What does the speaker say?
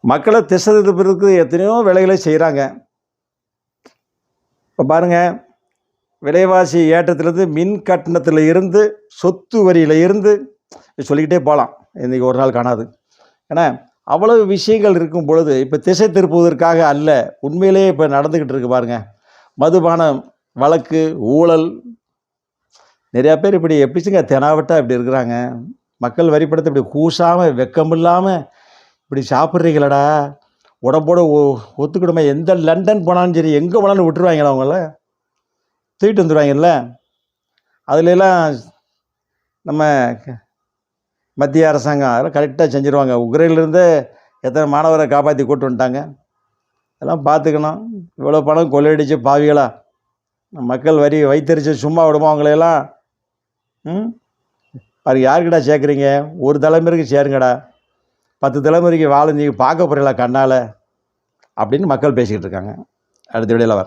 மக்களை திசை திருப்பதற்கு எத்தனையோ வேலைகளை செய்கிறாங்க. இப்போ பாருங்கள், விலைவாசி ஏற்றத்திலேருந்து, மின் கட்டணத்தில் இருந்து, சொத்து வரியில் இருந்து சொல்லிக்கிட்டே போகலாம். இன்றைக்கி ஒரு நாள் காணாது. ஏன்னா அவ்வளவு விஷயங்கள் இருக்கும் பொழுது இப்போ திசை திருப்புவதற்காக அல்ல, உண்மையிலேயே இப்போ நடந்துக்கிட்டு இருக்கு பாருங்கள். மதுபானம் வழக்கு, ஊழல், நிறையா பேர் இப்படி எப்படிச்சுங்க தெனாவட்டாக இப்படி இருக்கிறாங்க. மக்கள் வரிப்படத்தை இப்படி கூசாமல் வெக்கமில்லாமல் இப்படி சாப்பிட்றீங்களடா, உடம்போட ஒத்துக்கிடுமா. எந்த லண்டன் போனாலும் சரி, எங்கே போனாலும் விட்டுருவாங்களா அவங்கள, தூக்கிட்டு வந்துடுவாங்கல்ல. அதுலெல்லாம் நம்ம மத்திய அரசாங்கம் அதெல்லாம் கரெக்டாக செஞ்சுருவாங்க. உக்ரைன்லேருந்து எத்தனை மாணவரை காப்பாற்றி கூட்டு வந்துட்டாங்க. அதெல்லாம் பார்த்துக்கணும். இவ்வளோ பணம் கொள்ளையடிச்சு பாவிகளா மக்கள் வரி வைத்தறிச்சு சும்மா விடுமா அவங்களையெல்லாம்? பாருங்க, யாருக்கிட்ட சேர்க்குறீங்க? ஒரு தலைமுறைக்கு சேருங்கடா, 10 தலைமுறைக்கு வாழ நீங்கள் பார்க்க போகிறீங்களா கண்ணால் அப்படின்னு மக்கள் பேசிக்கிட்டு இருக்காங்க. அடுத்த வீடியோவில்